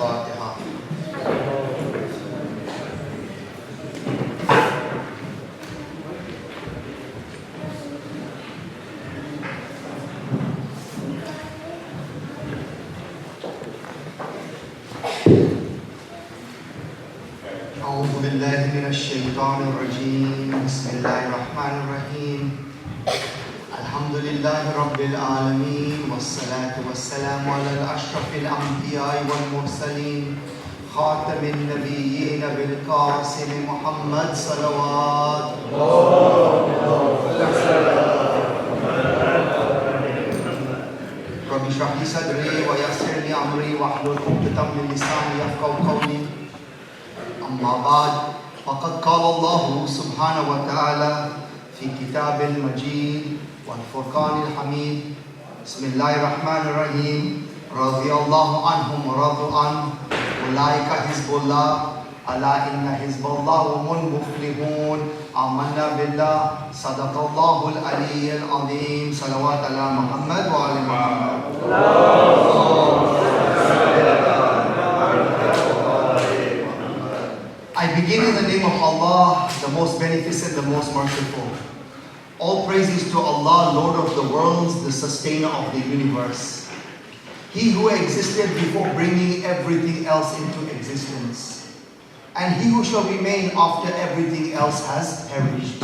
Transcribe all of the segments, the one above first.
Al-Fatiha. أعوذ بالله من الشيطان الرجيم. بسم الله الرحمن الرحيم. الحمد لله رب العالمين والصلاة والسلام على الأشرف الأنبياء والمرسلين خاتم النبيين بالقاسم محمد صلوات رب اشرح لي صدري ويسر لي أمري واحلل عقدة من لساني يفقهوا قولي. أما بعد فقد قال الله سبحانه وتعالى في كتاب المجيد والفرقان الحميد. بسم الله الرحمن الرحيم. رضي الله عنهم ورضوا عنه أولئك حزب الله ألا إن حزب الله هم المفلحون. آمنا بالله صدق الله العلي العظيم. صلوات على محمد وعلى محمد. I begin in the name of Allah, the most beneficent, the most merciful. All praises to Allah, Lord of the worlds, the sustainer of the universe. He who existed before bringing everything else into existence. And He who shall remain after everything else has perished.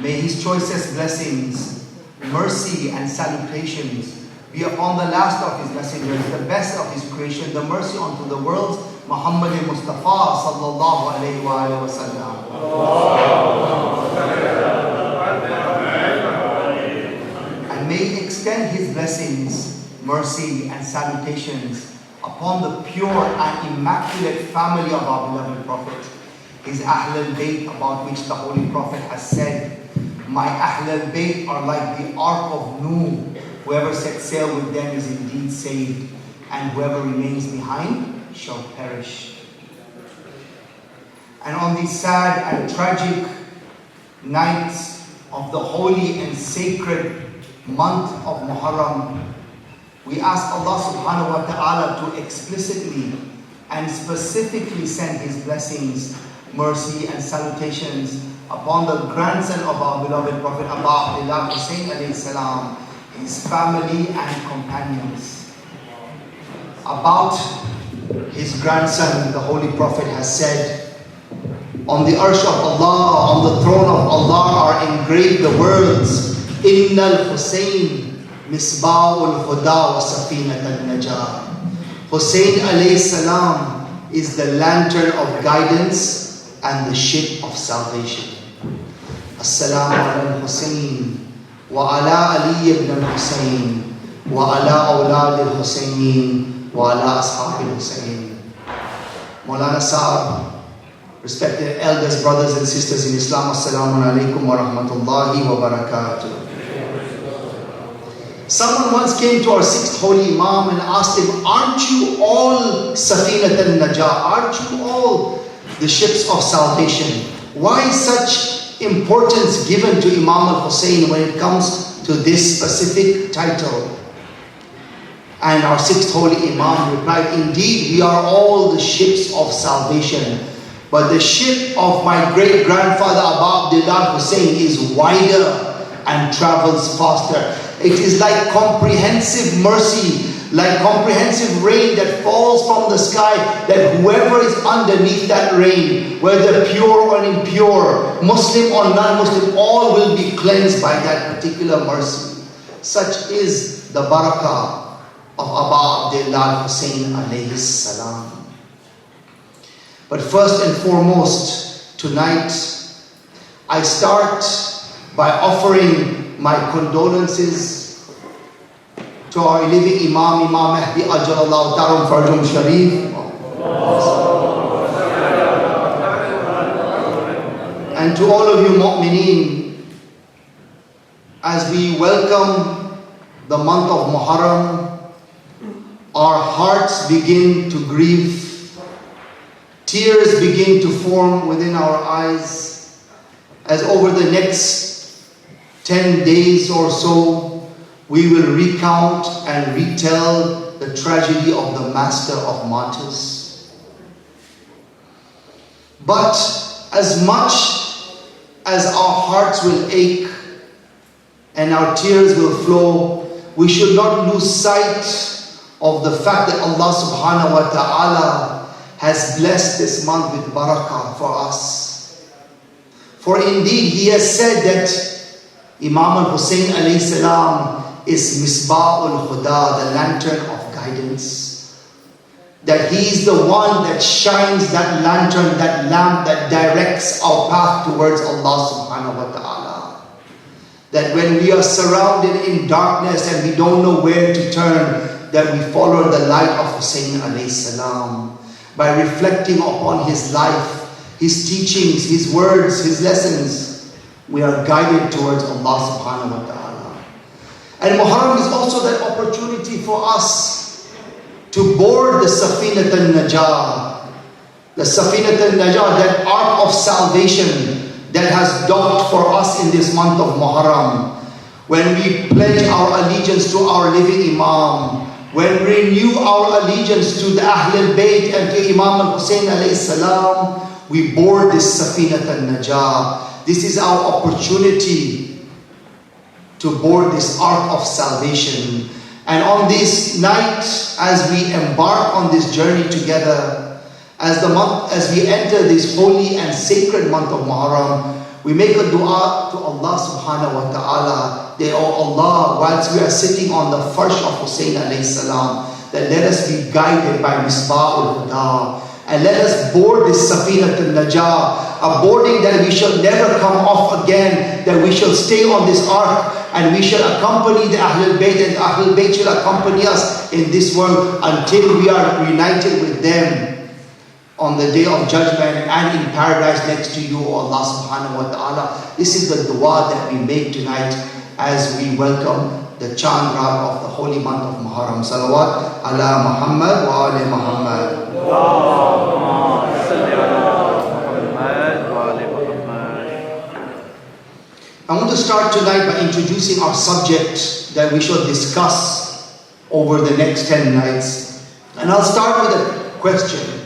May His choicest blessings, mercy and salutations be upon the last of His messengers, the best of His creation, the mercy unto the worlds, Muhammad Mustafa sallallahu alayhi wa sallam. And may extend His blessings, mercy and salutations upon the pure and immaculate family of our beloved Prophet, His Ahlul Bayt, about which the Holy Prophet has said, my Ahlul Bayt are like the Ark of Noah. Whoever sets sail with them is indeed saved, and whoever remains behind shall perish. And on these sad and tragic nights of the holy and sacred month of Moharram, we ask Allah subhanahu wa ta'ala to explicitly and specifically send His blessings, mercy and salutations upon the grandson of our beloved Prophet Abu Abdullah Hussein alayhi salam, his family and companions. About his grandson, the Holy Prophet has said, on the arsh of Allah, on the throne of Allah are engraved the words, Inna al-Hussein Misbahul Huda wa Safinat al-Najah. Hussein alayhi salam is the lantern of guidance and the ship of salvation. Assalamu ala al-Hussein wa ala Ali ibn al-Hussein wa ala awlad al-Hussein wa ala ashab al-Hussein. Maulana Sahab, respected elders, brothers and sisters in Islam, Assalamu alaikum wa rahmatullahi wa barakatuh. Someone once came to our sixth holy Imam and asked him, aren't you all Safinat al-Najah? Aren't you all the ships of salvation? Why such importance given to Imam al-Hussein when it comes to this specific title? And our sixth holy Imam replied, indeed, we are all the ships of salvation. But the ship of my great-grandfather Abu Abdullah Hussein is wider and travels faster. It is like comprehensive mercy, like comprehensive rain that falls from the sky, that whoever is underneath that rain, whether pure or impure, Muslim or non-Muslim, all will be cleansed by that particular mercy. Such is the barakah of Abu Abdullah Hussein alayhi salam. But first and foremost, tonight, I start by offering my condolences to our living Imam, Imam Mahdi Ajalallahu Tarum Farjum Sharif, and to all of you mu'mineen, as we welcome the month of Moharram, our hearts begin to grieve, tears begin to form within our eyes, as over the next 10 days or so, we will recount and retell the tragedy of the master of martyrs. But as much as our hearts will ache and our tears will flow, we should not lose sight of the fact that Allah subhanahu wa ta'ala has blessed this month with barakah for us. For indeed, He has said that Imam al-Hussein alayhi salam is Misbah al-Huda, the lantern of guidance. That He is the one that shines that lantern, that lamp that directs our path towards Allah subhanahu wa ta'ala. That when we are surrounded in darkness and we don't know where to turn, that we follow the light of Hussein alayhi salam. By reflecting upon his life, his teachings, his words, his lessons, we are guided towards Allah subhanahu wa ta'ala. And Muharram is also that opportunity for us to board the Safinat al-Najah. The Safinat al-Najah, that ark of salvation that has docked for us in this month of Muharram. When we pledge our allegiance to our living Imam, when we renew our allegiance to the Ahl al-Bayt and to Imam al-Hussein alayhi salam, we board this Safinat al-Najah. This is our opportunity to board this ark of salvation. And on this night, as we embark on this journey together, as we enter this holy and sacred month of Muharram, we make a dua to Allah subhanahu wa ta'ala, that, oh Allah, whilst we are sitting on the farsh of Hussein alayhi salam, that let us be guided by Misbah al-Huda, and let us board this Safinat al-Najah, a boarding that we shall never come off again, that we shall stay on this ark, and we shall accompany the Ahlul Bayt, and the Ahlul Bayt shall accompany us in this world until we are reunited with them on the day of judgment and in paradise next to you, O Allah subhanahu wa ta'ala. This is the dua that we make tonight as we welcome the Chand Rab of the holy month of Muharram. Salawat ala Muhammad wa ali Muhammad. I want to start tonight by introducing our subject that we shall discuss over the next 10 nights. And I'll start with a question.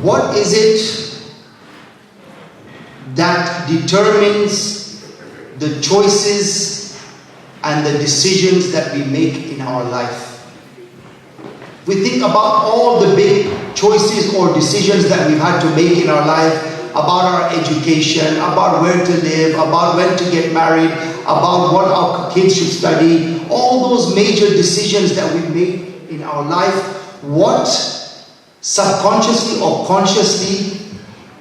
What is it that determines the choices and the decisions that we make in our life? We think about all the big choices or decisions that we've had to make in our life, about our education, about where to live, about when to get married, about what our kids should study, all those major decisions that we make in our life. What subconsciously or consciously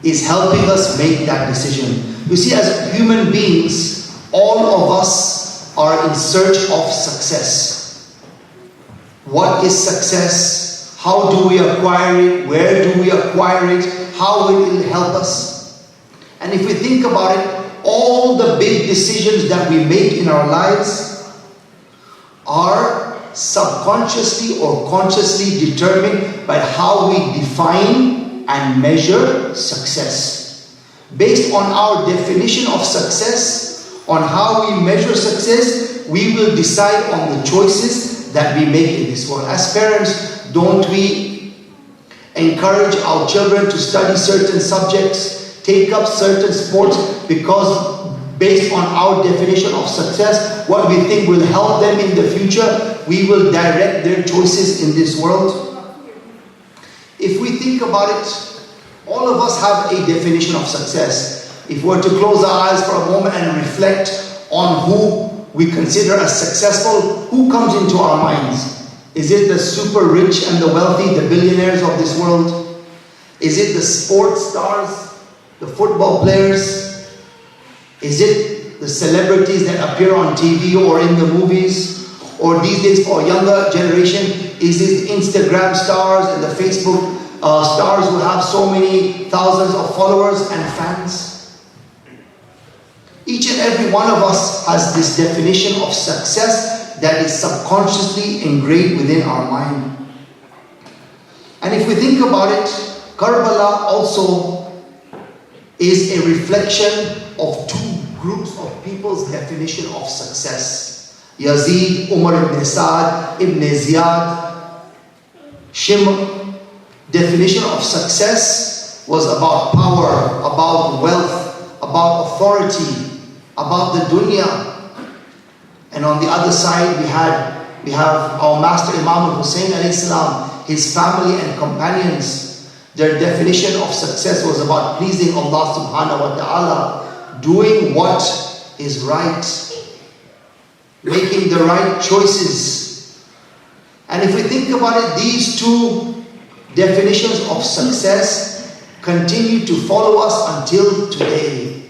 is helping us make that decision? You see, as human beings, all of us are in search of success. What is success? How do we acquire it? Where do we acquire it? How will it help us? And if we think about it, all the big decisions that we make in our lives are subconsciously or consciously determined by how we define and measure success. Based on our definition of success, on how we measure success, we will decide on the choices that we make in this world. As parents, don't we encourage our children to study certain subjects, take up certain sports, because based on our definition of success, what we think will help them in the future, we will direct their choices in this world? If we think about it, all of us have a definition of success. If we were to close our eyes for a moment and reflect on who we consider as successful, who comes into our minds? Is it the super rich and the wealthy, the billionaires of this world? Is it the sports stars, the football players? Is it the celebrities that appear on TV or in the movies? Or these days for a younger generation, is it Instagram stars and the Facebook stars who have so many thousands of followers and fans? Each and every one of us has this definition of success that is subconsciously engraved within our mind. And if we think about it, Karbala also is a reflection of two groups of people's definition of success. Yazid, Umar ibn Sa'd, Ibn Ziyad, Shimr. Definition of success was about power, about wealth, about authority, about the dunya. And on the other side we have our master Imam al-Hussein alayhi salam, his family and companions. Their definition of success was about pleasing Allah subhanahu wa ta'ala, doing what is right, making the right choices. And if we think about it, these two definitions of success continue to follow us until today.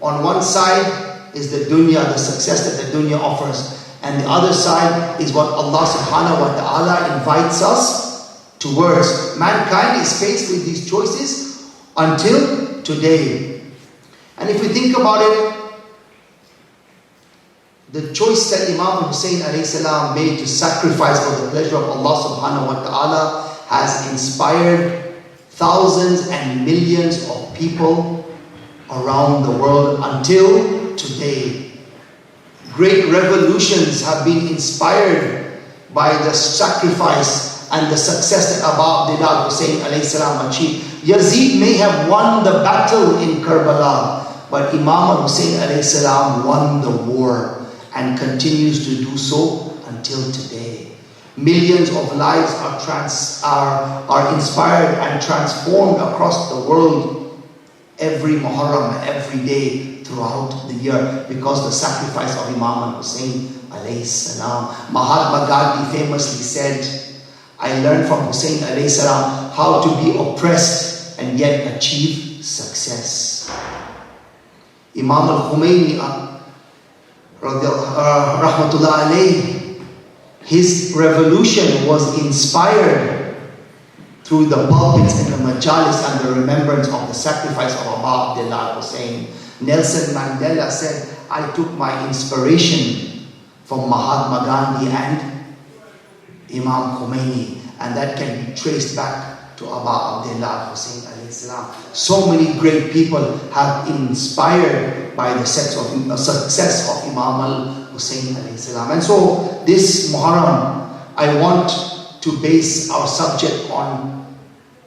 On one side is the dunya, the success that the dunya offers. And the other side is what Allah subhanahu wa ta'ala invites us towards. Mankind is faced with these choices until today. And if we think about it, the choice that Imam Hussein alayhi salam made to sacrifice for the pleasure of Allah subhanahu wa ta'ala has inspired thousands and millions of people around the world until today. Great revolutions have been inspired by the sacrifice and the success that Abu Abdullah Hussein alayhi salam achieved. Yazid may have won the battle in Karbala, but Imam Hussein alayhi salam won the war and continues to do so until today. Millions of lives are inspired and transformed across the world every Moharram, every day throughout the year, because the sacrifice of Imam Hussein alayhi salam. Mahatma Gandhi famously said, I learned from Hussein alayhi salam how to be oppressed and yet achieve success. Imam al-Khomeini rahmatullah alayhi, his revolution was inspired through the pulpits and the Majlis and the remembrance of the sacrifice of Abu Abdullah Hussein. Nelson Mandela said, I took my inspiration from Mahatma Gandhi and Imam Khomeini, and that can be traced back to Abu Abdullah Hussein alayhi salam. So many great people have been inspired by the success of Imam al-Hussein alayhi salam. And so this Muharram, I want to base our subject on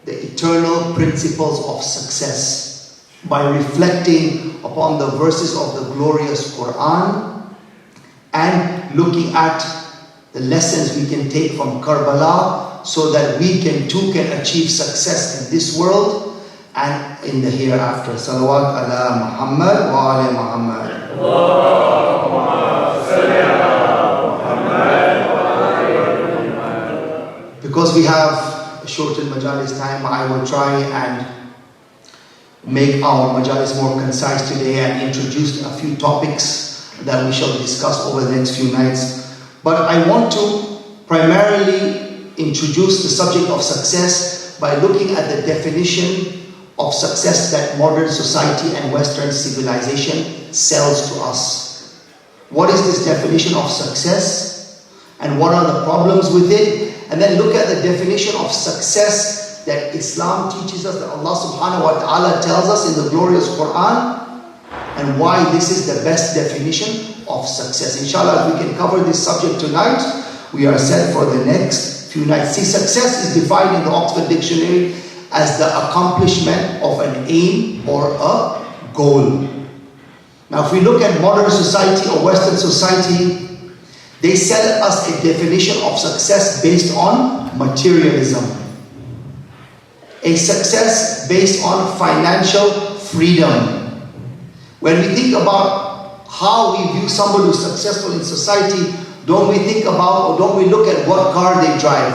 the eternal principles of success by reflecting upon the verses of the glorious Quran and looking at the lessons we can take from Karbala so that we too can achieve success in this world and in the hereafter. Salawat ala Muhammad wa ala Muhammad. Because we have a shortened Majlis time, I will try and make our Majlis more concise today and introduce a few topics that we shall discuss over the next few nights. But I want to primarily introduce the subject of success by looking at the definition of success that modern society and Western civilization sells to us. What is this definition of success? And what are the problems with it? And then look at the definition of success that Islam teaches us, that Allah subhanahu wa ta'ala tells us in the glorious Quran, and why this is the best definition of success. Inshallah, if we can cover this subject tonight, we are set for the next few nights. See, success is defined in the Oxford Dictionary as the accomplishment of an aim or a goal. Now, if we look at modern society or Western society, they sell us a definition of success based on materialism. A success based on financial freedom. When we think about how we view somebody who's successful in society, don't we think about, or don't we look at what car they drive,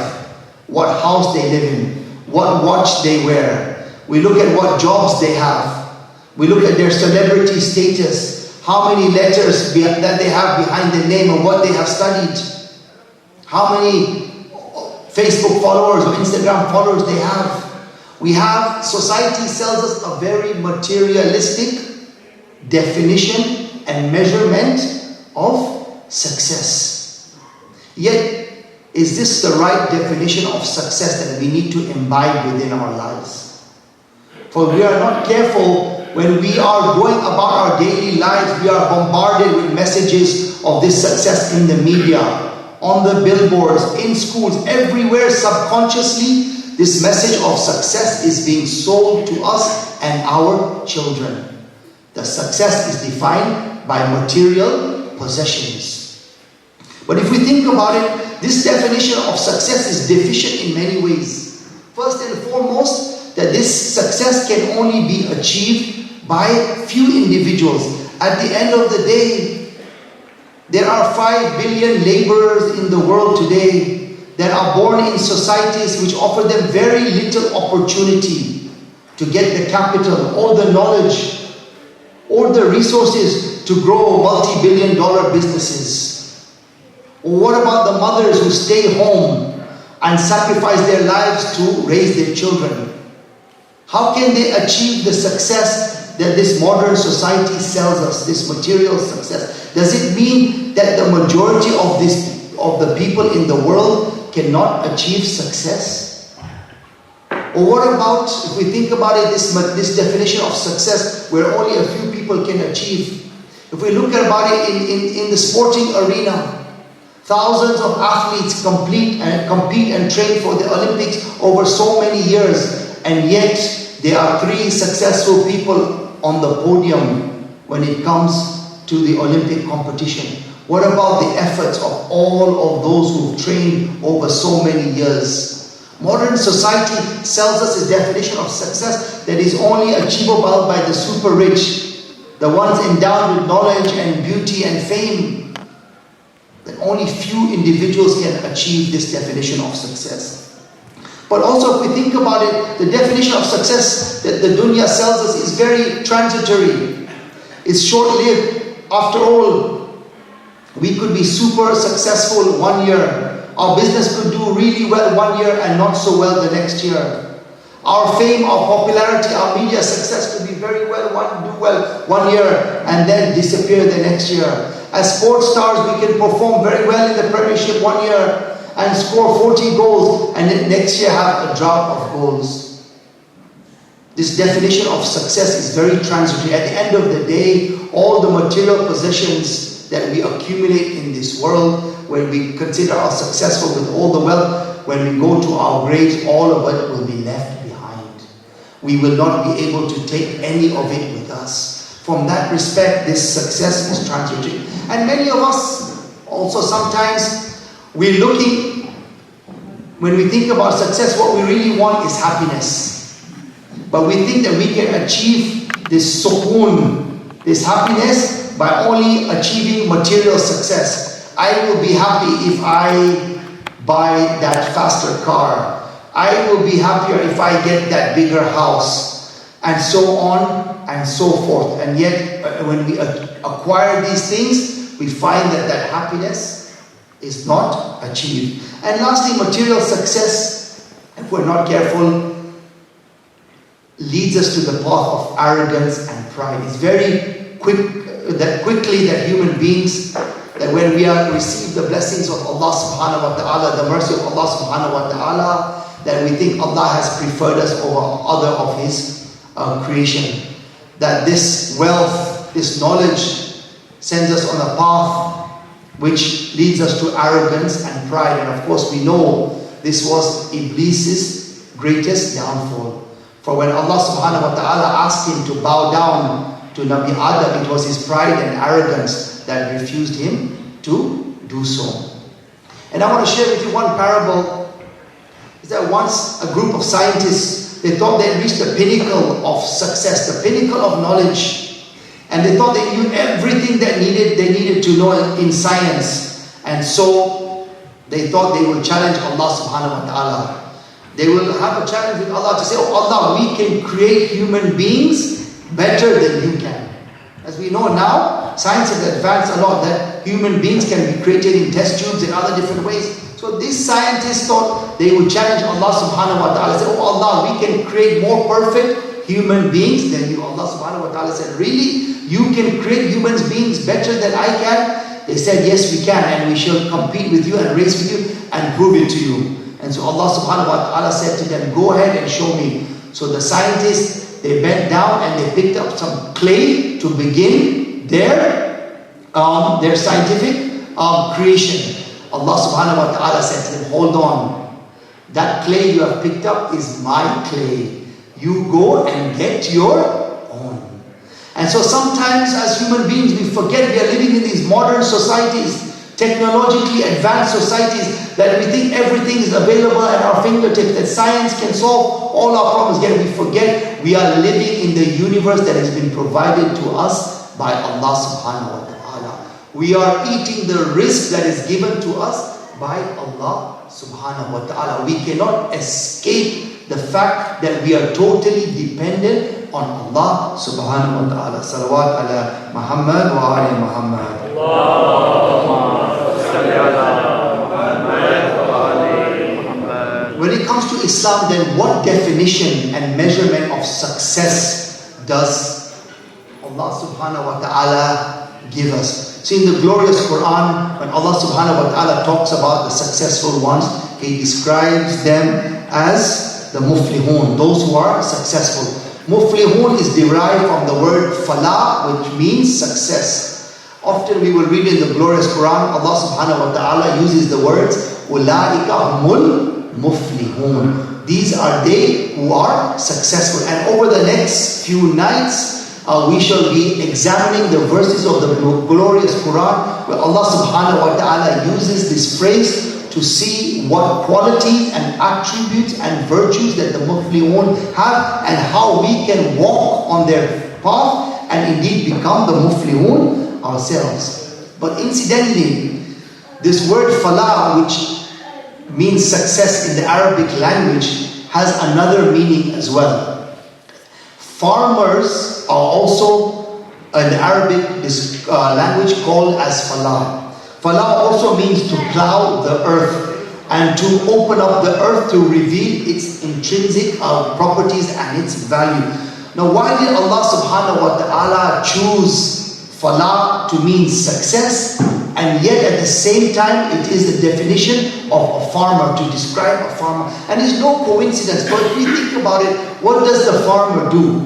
what house they live in, what watch they wear. We look at what jobs they have. We look at their celebrity status, how many letters that they have behind their name and what they have studied, how many Facebook followers or Instagram followers they have. Society sells us a very materialistic definition and measurement of success. Yet, is this the right definition of success that we need to imbibe within our lives? For we are not careful, when we are going about our daily lives, we are bombarded with messages of this success in the media, on the billboards, in schools, everywhere. Subconsciously, this message of success is being sold to us and our children. The success is defined by material possessions. But if we think about it, this definition of success is deficient in many ways. First and foremost, that this success can only be achieved by few individuals. At the end of the day, there are 5 billion laborers in the world today that are born in societies which offer them very little opportunity to get the capital or the knowledge or the resources to grow multi-billion-dollar businesses. Or what about the mothers who stay home and sacrifice their lives to raise their children? How can they achieve the success that this modern society sells us, this material success? Does it mean that the majority of the people in the world cannot achieve success? Or what about, if we think about it, this definition of success where only a few people can achieve? If we look about it in the sporting arena, thousands of athletes compete and train for the Olympics over so many years, and yet there are 3 successful people on the podium when it comes to the Olympic competition. What about the efforts of all of those who've trained over so many years? Modern society sells us a definition of success that is only achievable by the super rich, the ones endowed with knowledge and beauty and fame. That only few individuals can achieve this definition of success. But also, if we think about it, the definition of success that the dunya sells us is very transitory. It's short-lived. After all, we could be super successful one year. Our business could do really well one year and not so well the next year. Our fame, our popularity, our media success could be do well one year and then disappear the next year. As sports stars, we can perform very well in the Premiership one year and score 40 goals, and then next year have a drought of goals. This definition of success is very transitory. At the end of the day, all the material possessions that we accumulate in this world, when we consider ourselves successful with all the wealth, when we go to our graves, all of it will be left behind. We will not be able to take any of it with us. From that respect, this success is transitory. And many of us also sometimes, we're looking, when we think about success, what we really want is happiness. But we think that we can achieve this sukoon, this happiness, by only achieving material success. I will be happy if I buy that faster car. I will be happier if I get that bigger house. And so on and so forth. And yet, when we acquire these things, we find that happiness is not achieved. And lastly, material success, if we're not careful, leads us to the path of arrogance and pride. It's very quickly that human beings, that when we receive the blessings of Allah subhanahu wa ta'ala, the mercy of Allah subhanahu wa ta'ala, that we think Allah has preferred us over other of His creation. That this wealth, this knowledge sends us on a path which leads us to arrogance and pride. And of course we know this was Iblis's greatest downfall. For when Allah subhanahu wa ta'ala asked him to bow down to Nabi Adam, it was his pride and arrogance that refused him to do so. And I want to share with you one parable. Is that once a group of scientists, they thought they had reached the pinnacle of success, the pinnacle of knowledge. And they thought they knew everything that they needed to know in science. And so they thought they would challenge Allah subhanahu wa ta'ala. They will have a challenge with Allah to say, oh Allah, we can create human beings better than you can. As we know now, science has advanced a lot, that human beings can be created in test tubes in other different ways. So these scientists thought they would challenge Allah subhanahu wa ta'ala, say, oh Allah, we can create more perfect human beings than you. Allah subhanahu wa ta'ala said, really? You can create human beings better than I can? They said, yes we can, and we shall compete with you and race with you and prove it to you. And so Allah subhanahu wa ta'ala said to them, go ahead and show me. So the scientists they bent down and they picked up some clay to begin their scientific creation. Allah subhanahu wa ta'ala said to them, hold on, that clay you have picked up is my clay. You go and get your own. And so sometimes as human beings we forget we are living in these modern societies, technologically advanced societies, that we think everything is available at our fingertips, that science can solve all our problems. Yet we forget we are living in the universe that has been provided to us by Allah subhanahu wa ta'ala. We are eating the rizq that is given to us by Allah subhanahu wa ta'ala. We cannot escape the fact that we are totally dependent on Allah subhanahu wa ta'ala. Salawat ala Muhammad wa ali Muhammad. When it comes to Islam, then what definition and measurement of success does Allah subhanahu wa ta'ala give us? See, in the glorious Quran, when Allah subhanahu wa ta'ala talks about the successful ones, He describes them as the muflihun, those who are successful. Muflihun is derived from the word falah, which means success. Often we will read in the glorious Quran, Allah subhanahu wa ta'ala uses the words ulaika humul muflihun. These are they who are successful. And over the next few nights, we shall be examining the verses of the glorious Quran where Allah subhanahu wa ta'ala uses this phrase to see what qualities and attributes and virtues that the muflihun have and how we can walk on their path and indeed become the muflihun ourselves. But incidentally, this word falah, which means success in the Arabic language, has another meaning as well. Farmers are also in the Arabic language called as falah. Falah also means to plow the earth and to open up the earth to reveal its intrinsic properties and its value. Now, why did Allah subhanahu wa ta'ala choose falah to mean success, and yet at the same time it is the definition of a farmer, to describe a farmer? And it's no coincidence, but if we think about it, what does the farmer do?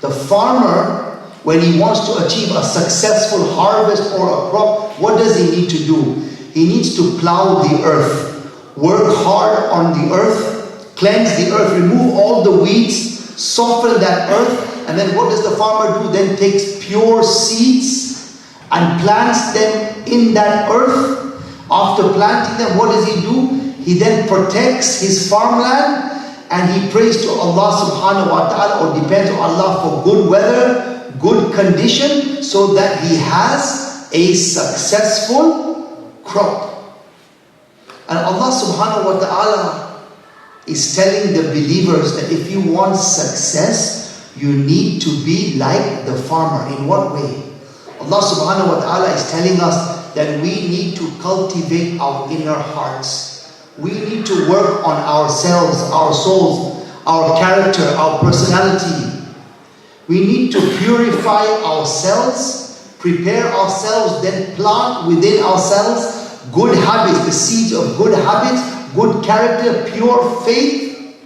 The farmer, when he wants to achieve a successful harvest or a crop, what does he need to do? He needs to plow the earth, work hard on the earth, cleanse the earth, remove all the weeds, soften that earth, and then what does the farmer do? Then takes pure seeds and plants them in that earth. After planting them, what does he do? He then protects his farmland and he prays to Allah subhanahu wa ta'ala, or depends on Allah for good weather, good condition, so that he has a successful crop. And Allah subhanahu wa ta'ala is telling the believers that if you want success, you need to be like the farmer. In what way? Allah subhanahu wa ta'ala is telling us that we need to cultivate our inner hearts. We need to work on ourselves, our souls, our character, our personality. We need to purify ourselves, prepare ourselves, then plant within ourselves good habits, the seeds of good habits, good character, pure faith.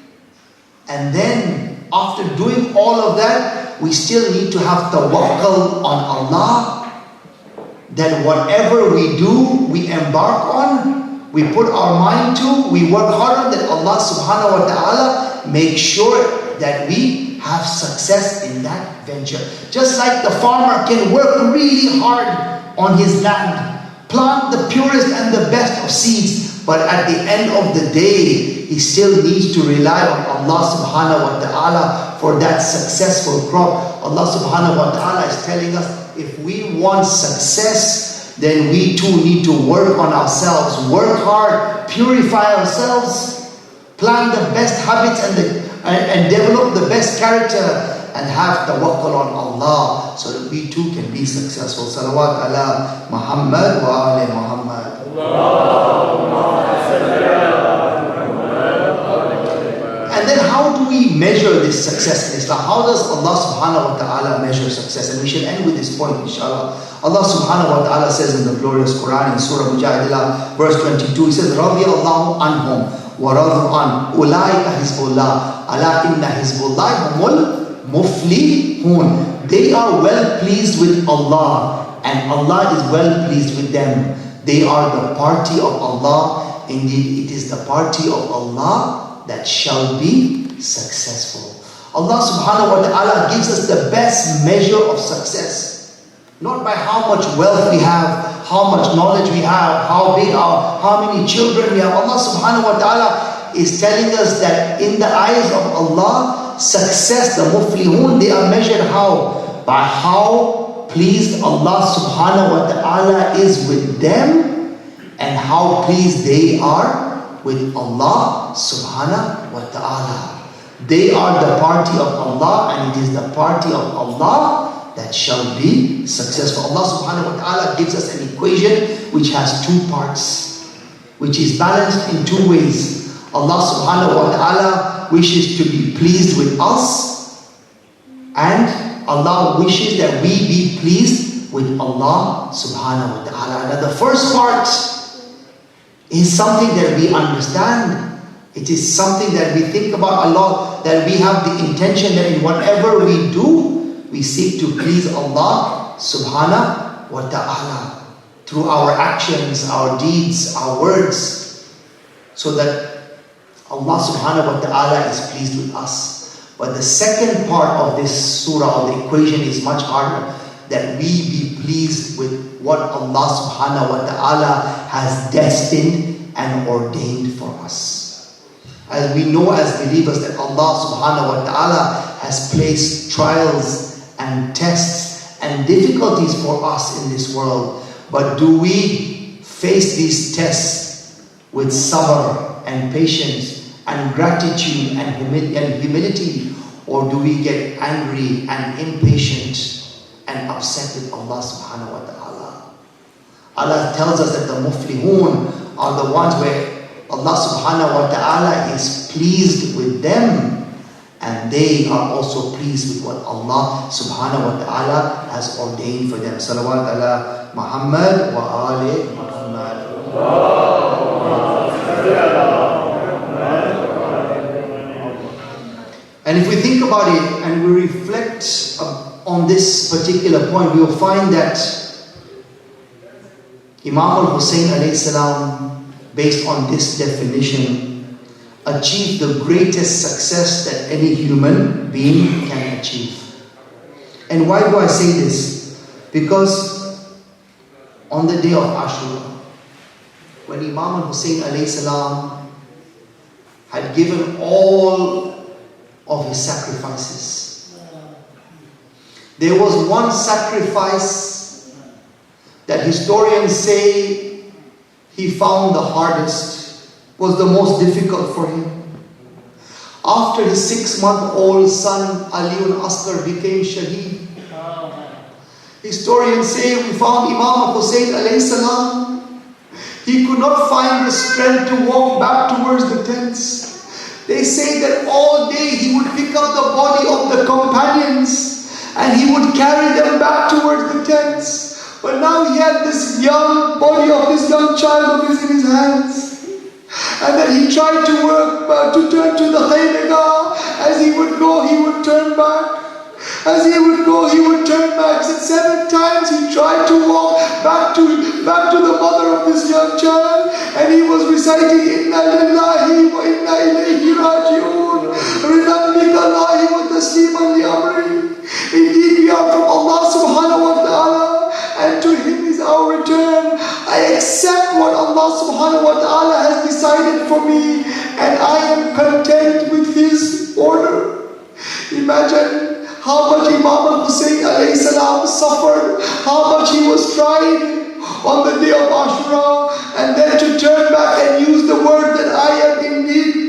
And then after doing all of that, we still need to have tawakkul on Allah, that whatever we do, we embark on, we put our mind to, we work hard on, that Allah subhanahu wa ta'ala make sure that we have success in that venture. Just like the farmer can work really hard on his land, plant the purest and the best of seeds, but at the end of the day, he still needs to rely on Allah subhanahu wa ta'ala for that successful crop. Allah subhanahu wa ta'ala is telling us, if we want success, then we too need to work on ourselves, work hard, purify ourselves, plant the best habits and develop the best character, and have tawakkul on Allah, so that we too can be successful. Salawat ala Muhammad wa ali Muhammad. And then how do we measure this success in Islam? How does Allah subhanahu wa ta'ala measure success? And we shall end with this point, inshallah. Allah subhanahu wa ta'ala says in the glorious Quran in Surah Mujadilah, verse 22, He says, رَضِيَ اللَّهُ عَنْهُمْ وَرَضُوا عَنْهُ أُولَٰئِكَ حِزْبُ اللَّهِ أَلَا إِنَّ حِزْبَ اللَّهِ هُمُ الْمُفْلِحُونَ. They are well pleased with Allah, and Allah is well pleased with them. They are the party of Allah. Indeed, it is the party of Allah that shall be successful. Allah subhanahu wa ta'ala gives us the best measure of success. Not by how much wealth we have, how much knowledge we have, how many children we have. Allah subhanahu wa ta'ala is telling us that in the eyes of Allah, success, the muflihun, they are measured how? By how pleased Allah subhanahu wa ta'ala is with them, and how pleased they are with Allah subhanahu wa ta'ala. They are the party of Allah, and it is the party of Allah that shall be successful. Allah subhanahu wa ta'ala gives us an equation which has two parts, which is balanced in two ways. Allah subhanahu wa ta'ala wishes to be pleased with us, and Allah wishes that we be pleased with Allah subhanahu wa ta'ala. Now the first part is something that we understand. It is something that we think about a lot, that we have the intention that in whatever we do, we seek to please Allah subhanahu wa ta'ala through our actions, our deeds, our words, so that Allah subhanahu wa ta'ala is pleased with us. But the second part of this surah, of the equation, is much harder, that we be pleased with what Allah subhanahu wa ta'ala has destined and ordained for us. As we know as believers that Allah subhanahu wa ta'ala has placed trials and tests and difficulties for us in this world. But do we face these tests with sabr and patience and gratitude and humility, or do we get angry and impatient and upset with Allah subhanahu wa ta'ala? Allah tells us that the muflihun are the ones where Allah subhanahu wa ta'ala is pleased with them, and they are also pleased with what Allah subhanahu wa ta'ala has ordained for them. Salawat ala Muhammad wa ali Muhammad. And if we think about it and we reflect on this particular point, we will find that Imam al-Hussein alayhi salam, based on this definition, achieve the greatest success that any human being can achieve. And why do I say this? Because on the day of Ashura, when Imam al-Hussein alayhi salam had given all of his sacrifices, there was one sacrifice that historians say he found the hardest, was the most difficult for him. After his 6-month-old son Aliun Asghar became shaheed, historians say we found Imam Hussein alayhi salam, he could not find the strength to walk back towards the tents. They say that all day he would pick up the body of the companions and he would carry them back towards the tents. But now he had this young body of this young child of his in his hands. And then he tried to turn to the Khaymega. As he would go, he would turn back. As he would go, he would turn back. And 7 times he tried to walk back to the mother of this young child. And he was reciting, Inna lillahi wa inna ilayhi raji'un. Ridhan bikallahi wa tasliman li amri. Indeed, we are from Allah subhanahu wa ta'ala, and to Him is our return. I accept what Allah subhanahu wa ta'ala has decided for me, and I am content with His order. Imagine how much Imam al-Hussein alayhi salam suffered, how much he was tried on the day of Ashura, and then to turn back and use the word that I am indeed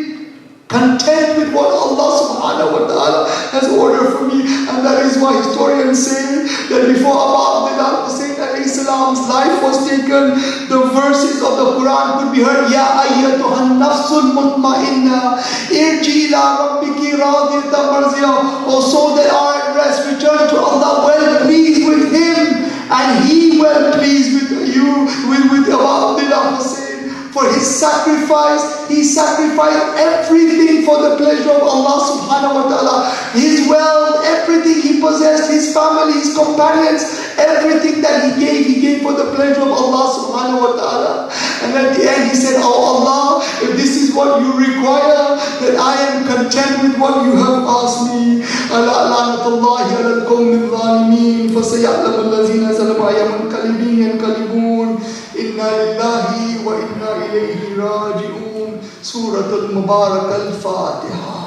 content with what Allah subhanahu wa ta'ala has ordered for me. And that is why historians say that before Abu Abdullah Hussein alayhi salam's life was taken, the verses of the Quran could be heard. Ya ayyatuhan nafsul mutma'inna irji ila rabbiki radiyatan marziya. O soul that are at rest, return to Allah well pleased with Him, and He well pleased with you, with Abu Abdullah Hussein. for his sacrifice. He sacrificed everything for the pleasure of Allah subhanahu wa ta'ala. His wealth, everything he possessed, his family, his companions, everything that he gave for the pleasure of Allah subhanahu wa ta'ala. And at the end he said, oh Allah, if this is what you require, then I am content with what you have asked me. Ala la'natullahi ala al-qawmi al-zalimin, fasaya'lamu allazina zalamu ayyaman yanqalibun. Inna lillahi wa inna ilayhi raji'un. Surah al-Mubarak al-Fatiha.